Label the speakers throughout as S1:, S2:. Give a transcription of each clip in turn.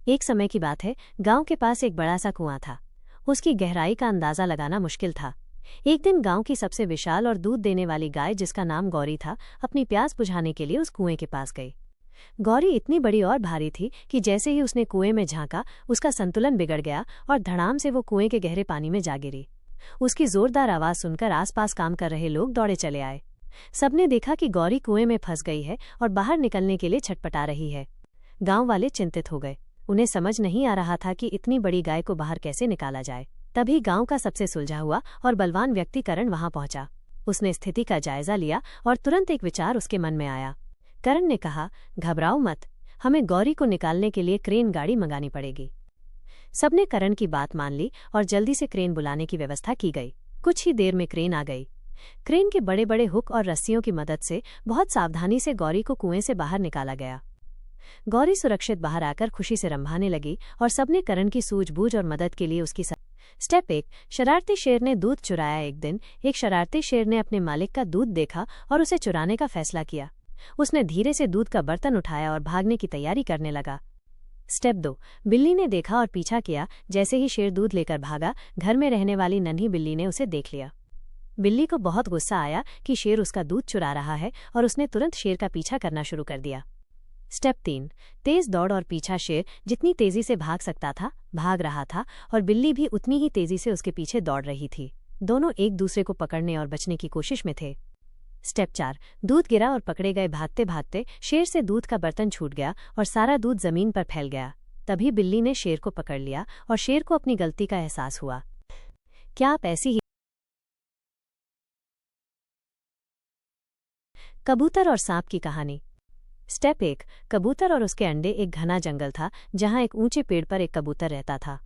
S1: एक समय की बात है, गांव के पास एक बड़ा सा कुआं था। उसकी गहराई का अंदाजा लगाना मुश्किल था। एक दिन गांव की सबसे विशाल और दूध देने वाली गाय, जिसका नाम गौरी था, अपनी प्यास बुझाने के लिए उस कुएं के पास गई। गौरी इतनी बड़ी और भारी थी कि जैसे ही उसने कुएं में झांका, उसका संतुलन बिगड़ गया और धड़ाम से वो कुएं के गहरे पानी में जा गिरी। उसकी जोरदार आवाज सुनकर आसपास काम कर रहे लोग दौड़े चले आए। सबने देखा कि गौरी कुएं में फंस गई है और बाहर निकलने के लिए छटपटा रही है। गांव वाले चिंतित हो गए। उन्हें समझ नहीं आ रहा था कि इतनी बड़ी गाय को बाहर कैसे निकाला जाए। तभी गांव का सबसे सुलझा हुआ और बलवान व्यक्ति करण वहां पहुंचा। उसने स्थिति का जायजा लिया और तुरंत एक विचार उसके मन में आया। करण ने कहा, घबराओ मत, हमें गौरी को निकालने के लिए क्रेन गाड़ी मंगानी पड़ेगी। सबने करण की बात मान ली और जल्दी से क्रेन बुलाने की व्यवस्था की गई। कुछ ही देर में क्रेन आ गई। क्रेन के बड़े बड़े हुक और रस्सियों की मदद से बहुत सावधानी से गौरी को कुएं से बाहर निकाला गया। गौरी सुरक्षित बाहर आकर खुशी से रंभाने लगी और सबने करण की सूझबूझ और मदद के लिए उसकी स्टेप 1, शरारती शेर ने दूध चुराया। एक दिन एक शरारती शेर ने अपने मालिक का दूध देखा और उसे चुराने का फैसला किया। उसने धीरे से दूध का बर्तन उठाया और भागने की तैयारी करने लगा। स्टेप 2, बिल्ली ने देखा और पीछा किया। जैसे ही शेर दूध लेकर भागा, घर में रहने वाली नन्ही बिल्ली ने उसे देख लिया। बिल्ली को बहुत गुस्सा आया कि शेर उसका दूध चुरा रहा है और उसने तुरंत शेर का पीछा करना शुरू कर दिया। स्टेप 3, तेज दौड़ और पीछा। शेर जितनी तेजी से भाग सकता था भाग रहा था और बिल्ली भी उतनी ही तेजी से उसके पीछे दौड़ रही थी। दोनों एक दूसरे को पकड़ने और बचने की कोशिश में थे। स्टेप 4, दूध गिरा और पकड़े गए। भागते भागते शेर से दूध का बर्तन छूट गया और सारा दूध जमीन पर फैल गया। तभी बिल्ली ने शेर को पकड़ लिया और शेर को अपनी गलती का एहसास हुआ। क्या आप ऐसी ही कबूतर और सांप की कहानी। स्टेप 1, कबूतर और उसके अंडे। एक घना जंगल था जहां एक ऊंचे पेड़ पर एक कबूतर रहता था।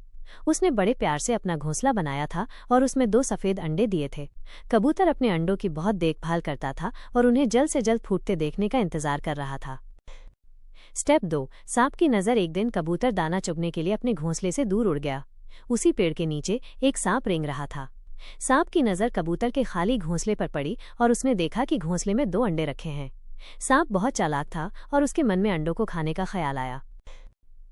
S1: उसने बड़े प्यार से अपना घोंसला बनाया था और उसमें 2 सफेद अंडे दिए थे। कबूतर अपने अंडों की बहुत देखभाल करता था और उन्हें जल्द से जल्द फूटते देखने का इंतजार कर रहा था। स्टेप 2, सांप की नज़र। एक दिन कबूतर दाना चुगने के लिए अपने घोंसले से दूर उड़ गया। उसी पेड़ के नीचे एक सांप रेंग रहा था। सांप की नज़र कबूतर के खाली घोंसले पर पड़ी और उसने देखा कि घोंसले में 2 अंडे रखे हैं। सांप बहुत चालाक था और उसके मन में अंडों को खाने का ख्याल आया।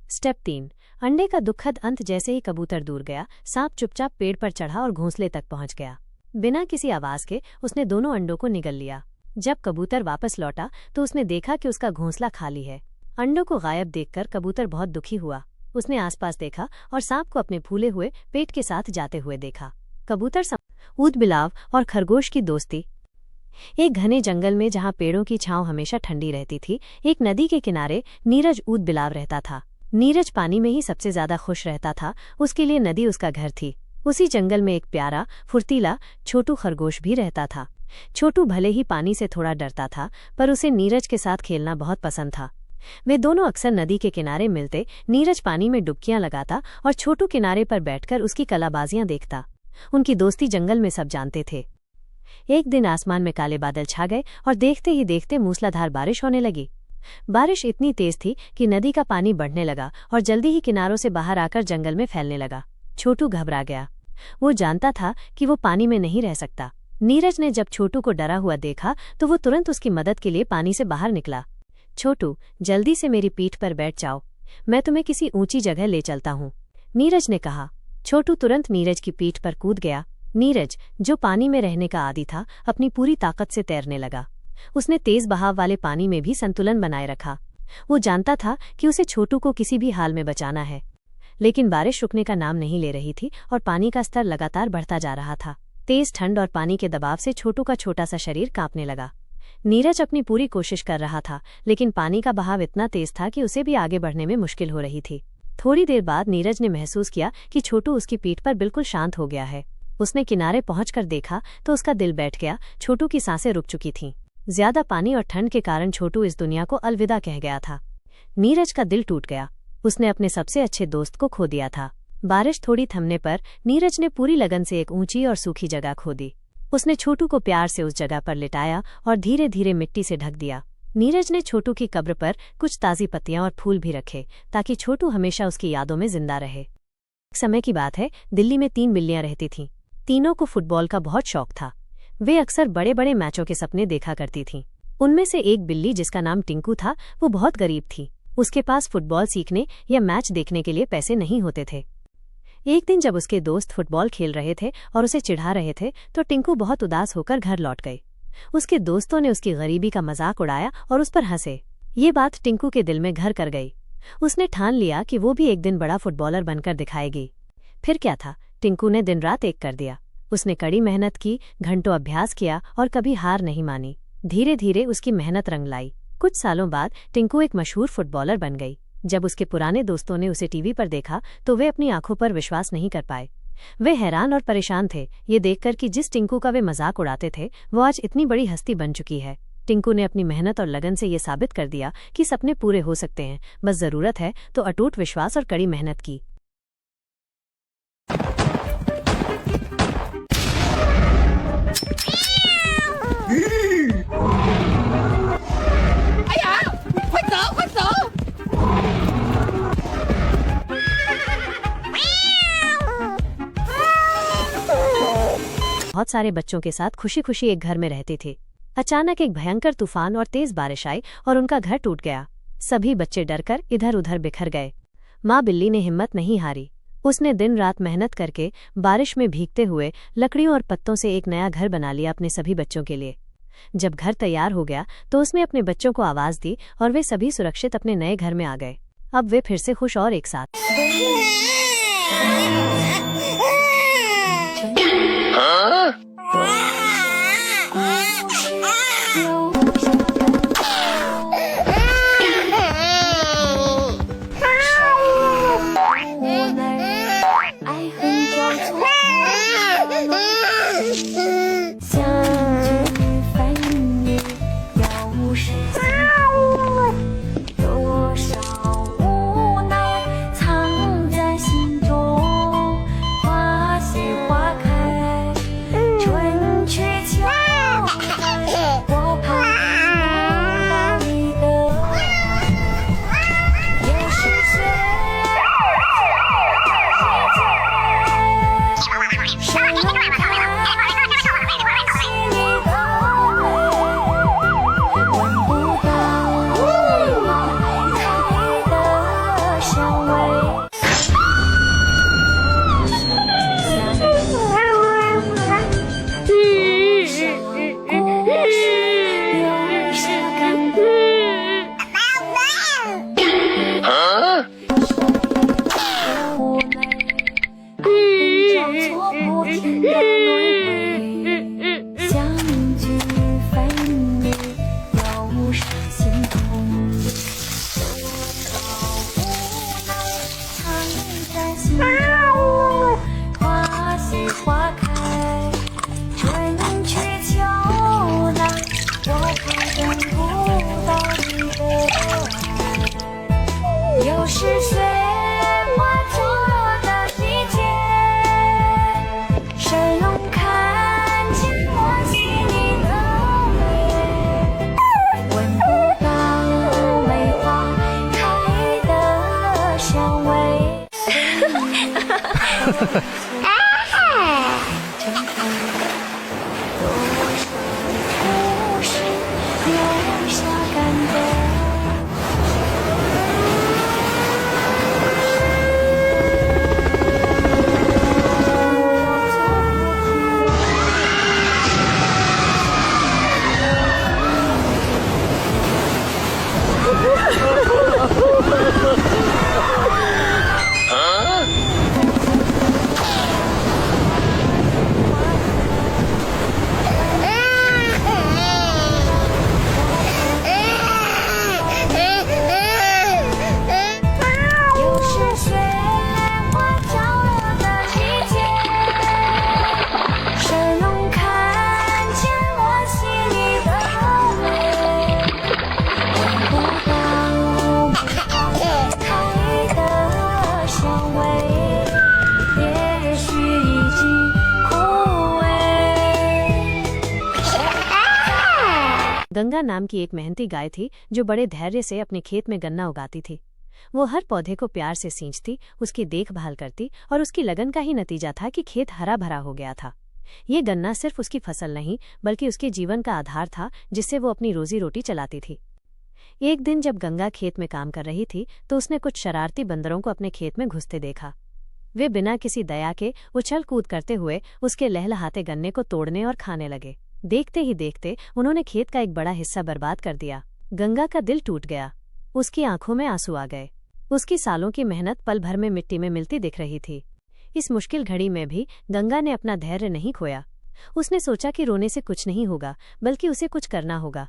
S1: स्टेप 3, अंडे का दुखद अंत। जैसे ही कबूतर दूर गया, सांप चुपचाप पेड़ पर चढ़ा और घोंसले तक पहुंच गया। बिना किसी आवाज के उसने दोनों अंडों को निगल लिया। जब कबूतर वापस लौटा तो उसने देखा कि उसका घोंसला खाली है। अंडों को गायब देखकर कबूतर बहुत दुखी हुआ। उसने आसपास देखा और सांप को अपने फूले हुए पेट के साथ जाते हुए देखा। कबूतर, ऊदबिलाव और खरगोश की दोस्ती। एक घने जंगल में जहां पेड़ों की छांव हमेशा ठंडी रहती थी, एक नदी के किनारे नीरज ऊदबिलाव रहता था। नीरज पानी में ही सबसे ज्यादा खुश रहता था। उसके लिए नदी उसका घर थी। उसी जंगल में एक प्यारा फुर्तीला छोटू खरगोश भी रहता था। छोटू भले ही पानी से थोड़ा डरता था, पर उसे नीरज के साथ खेलना बहुत पसंद था। वे दोनों अक्सर नदी के किनारे मिलते। नीरज पानी में डुबकियां लगाता और छोटू किनारे पर बैठकर उसकी कलाबाजियां देखता। उनकी दोस्ती जंगल में सब जानते थे। एक दिन आसमान में काले बादल छा गए और देखते ही देखते मूसलाधार बारिश होने लगी। बारिश इतनी तेज थी कि नदी का पानी बढ़ने लगा और जल्दी ही किनारों से बाहर आकर जंगल में फैलने लगा। छोटू घबरा गया। वो जानता था कि वो पानी में नहीं रह सकता। नीरज ने जब छोटू को डरा हुआ देखा तो वो तुरंत उसकी मदद के लिए पानी से बाहर निकला। छोटू, जल्दी से मेरी पीठ पर बैठ जाओ, मैं तुम्हें किसी ऊंची जगह ले चलता हूँ, नीरज ने कहा। छोटू तुरंत नीरज की पीठ पर कूद गया। नीरज, जो पानी में रहने का आदी था, अपनी पूरी ताकत से तैरने लगा। उसने तेज बहाव वाले पानी में भी संतुलन बनाए रखा। वो जानता था कि उसे छोटू को किसी भी हाल में बचाना है। लेकिन बारिश रुकने का नाम नहीं ले रही थी और पानी का स्तर लगातार बढ़ता जा रहा था। तेज ठंड और पानी के दबाव से छोटू का छोटा सा शरीर कांपने लगा। नीरज अपनी पूरी कोशिश कर रहा था, लेकिन पानी का बहाव इतना तेज था कि उसे भी आगे बढ़ने में मुश्किल हो रही थी। थोड़ी देर बाद नीरज ने महसूस किया कि छोटू उसकी पीठ पर बिल्कुल शांत हो गया है। उसने किनारे पहुंचकर देखा तो उसका दिल बैठ गया। छोटू की सांसें रुक चुकी थीं। ज्यादा पानी और ठंड के कारण छोटू इस दुनिया को अलविदा कह गया था। नीरज का दिल टूट गया। उसने अपने सबसे अच्छे दोस्त को खो दिया था। बारिश थोड़ी थमने पर नीरज ने पूरी लगन से एक ऊंची और सूखी जगह खोदी। उसने छोटू को प्यार से उस जगह पर लिटाया और धीरे धीरे मिट्टी से ढक दिया। नीरज ने छोटू की कब्र पर कुछ ताज़ी पत्तियां और फूल भी रखे ताकि छोटू हमेशा उसकी यादों में जिंदा रहे। एक समय की बात है, दिल्ली में 3 बिल्लियां रहती थीं। तीनों को फुटबॉल का बहुत शौक था। वे अक्सर बड़े बड़े मैचों के सपने देखा करती थीं। उनमें से एक बिल्ली, जिसका नाम टिंकू था, वो बहुत गरीब थी। उसके पास फुटबॉल सीखने या मैच देखने के लिए पैसे नहीं होते थे। एक दिन जब उसके दोस्त फुटबॉल खेल रहे थे और उसे चिढ़ा रहे थे तो टिंकू बहुत उदास होकर घर लौट गई। उसके दोस्तों ने उसकी गरीबी का मजाक उड़ाया और उस पर हंसे। ये बात टिंकू के दिल में घर कर गई। उसने ठान लिया कि वो भी एक दिन बड़ा फुटबॉलर बनकर दिखाएगी। फिर क्या था, टिंकू ने दिन रात एक कर दिया। उसने कड़ी मेहनत की, घंटों अभ्यास किया और कभी हार नहीं मानी। धीरे धीरे उसकी मेहनत रंग लाई। कुछ सालों बाद टिंकू एक मशहूर फुटबॉलर बन गई। जब उसके पुराने दोस्तों ने उसे टीवी पर देखा तो वे अपनी आंखों पर विश्वास नहीं कर पाए। वे हैरान और परेशान थे ये देखकर कि जिस टिंकू का वे मजाक उड़ाते थे वो आज इतनी बड़ी हस्ती बन चुकी है। टिंकू ने अपनी मेहनत और लगन से ये साबित कर दिया कि सपने पूरे हो सकते हैं, बस जरूरत है तो अटूट विश्वास और कड़ी मेहनत की। बहुत सारे बच्चों के साथ खुशी खुशी एक घर में रहते थे। अचानक एक भयंकर तूफान और तेज बारिश आई और उनका घर टूट गया। सभी बच्चे डरकर इधर उधर बिखर गए। माँ बिल्ली ने हिम्मत नहीं हारी। उसने दिन रात मेहनत करके बारिश में भीगते हुए लकड़ियों और पत्तों से एक नया घर बना लिया अपने सभी बच्चों के लिए। जब घर तैयार हो गया तो उसने अपने बच्चों को आवाज दी और वे सभी सुरक्षित अपने नए घर में आ गए। अब वे फिर से खुश और एक साथ। गंगा नाम की एक मेहनती गाय थी जो बड़े धैर्य से अपने खेत में गन्ना उगाती थी। वो हर पौधे को प्यार से सींचती, उसकी देखभाल करती और उसकी लगन का ही नतीजा था कि खेत हरा भरा हो गया था। ये गन्ना सिर्फ उसकी फसल नहीं बल्कि उसके जीवन का आधार था जिससे वो अपनी रोजी रोटी चलाती थी। एक दिन जब गंगा खेत में काम कर रही थी तो उसने कुछ शरारती बंदरों को अपने खेत में घुसते देखा। वे बिना किसी दया के उछल कूद करते हुए उसके लहलहाते गन्ने को तोड़ने और खाने लगे। देखते ही देखते उन्होंने खेत का एक बड़ा हिस्सा बर्बाद कर दिया। गंगा का दिल टूट गया, उसकी आंखों में आंसू आ गए। उसकी सालों की मेहनत पल भर में मिट्टी में मिलती दिख रही थी। इस मुश्किल घड़ी में भी गंगा ने अपना धैर्य नहीं खोया। उसने सोचा कि रोने से कुछ नहीं होगा, बल्कि उसे कुछ करना होगा।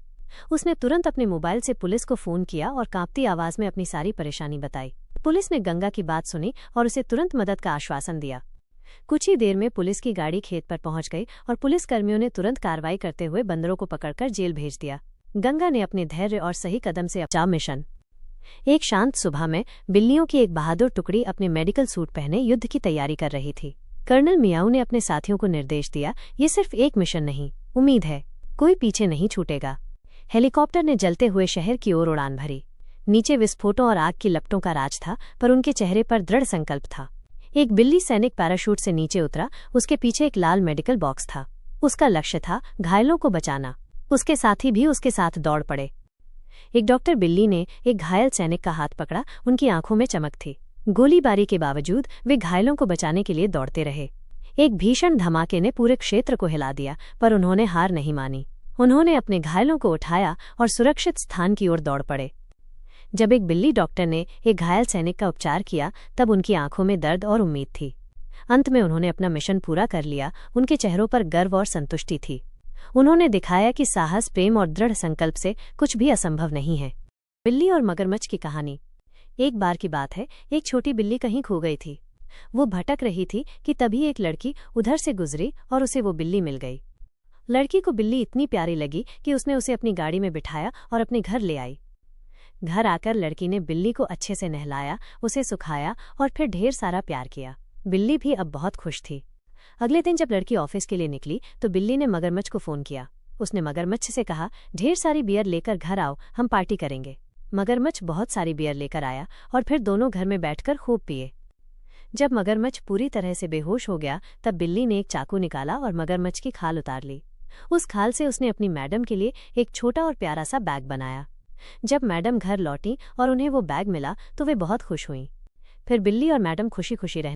S1: उसने तुरंत अपने मोबाइल से पुलिस को फोन किया और कांपती आवाज में अपनी सारी परेशानी बताई। पुलिस ने गंगा की बात सुनी और उसे तुरंत मदद का आश्वासन दिया। कुछ ही देर में पुलिस की गाड़ी खेत पर पहुंच गई और पुलिसकर्मियों ने तुरंत कार्रवाई करते हुए बंदरों को पकड़कर जेल भेज दिया। गंगा ने अपने धैर्य और सही कदम से अपना मिशन। एक शांत सुबह में बिल्लियों की एक बहादुर टुकड़ी अपने मेडिकल सूट पहने युद्ध की तैयारी कर रही थी। कर्नल मियाऊ ने अपने साथियों को निर्देश दिया, ये सिर्फ एक मिशन नहीं, उम्मीद है, कोई पीछे नहीं छूटेगा। हेलीकॉप्टर ने जलते हुए शहर की ओर उड़ान भरी। नीचे विस्फोटों और आग की लपटों का राज था, पर उनके चेहरे पर दृढ़ संकल्प था। एक बिल्ली सैनिक पैराशूट से नीचे उतरा, उसके पीछे एक लाल मेडिकल बॉक्स था। उसका लक्ष्य था घायलों को बचाना। उसके साथी भी उसके साथ दौड़ पड़े। एक डॉक्टर बिल्ली ने एक घायल सैनिक का हाथ पकड़ा, उनकी आंखों में चमक थी। गोलीबारी के बावजूद वे घायलों को बचाने के लिए दौड़ते रहे। एक भीषण धमाके ने पूरे क्षेत्र को हिला दिया, पर उन्होंने हार नहीं मानी। उन्होंने अपने घायलों को उठाया और सुरक्षित स्थान की ओर दौड़ पड़े। जब एक बिल्ली डॉक्टर ने एक घायल सैनिक का उपचार किया, तब उनकी आंखों में दर्द और उम्मीद थी। अंत में उन्होंने अपना मिशन पूरा कर लिया। उनके चेहरों पर गर्व और संतुष्टि थी। उन्होंने दिखाया कि साहस, प्रेम और दृढ़ संकल्प से कुछ भी असंभव नहीं है। बिल्ली और मगरमच्छ की कहानी। एक बार की बात है, एक छोटी बिल्ली कहीं खो गई थी। वो भटक रही थी कि तभी एक लड़की उधर से गुजरी और उसे वो बिल्ली मिल गई। लड़की को बिल्ली इतनी प्यारी लगी कि उसने उसे अपनी गाड़ी में बिठाया और अपने घर ले आई। घर आकर लड़की ने बिल्ली को अच्छे से नहलाया, उसे सुखाया और फिर ढेर सारा प्यार किया। बिल्ली भी अब बहुत खुश थी। अगले दिन जब लड़की ऑफिस के लिए निकली तो बिल्ली ने मगरमच्छ को फोन किया। उसने मगरमच्छ से कहा, ढेर सारी बियर लेकर घर आओ, हम पार्टी करेंगे। मगरमच्छ बहुत सारी बियर लेकर आया और फिर दोनों घर में बैठकर खूब पिए। जब मगरमच्छ पूरी तरह से बेहोश हो गया, तब बिल्ली ने एक चाकू निकाला और मगरमच्छ की खाल उतार ली। उस खाल से उसने अपनी मैडम के लिए एक छोटा और प्यारा सा बैग बनाया। जब मैडम घर लौटी और उन्हें वो बैग मिला तो वे बहुत खुश हुईं। फिर बिल्ली और मैडम खुशी खुशी रहने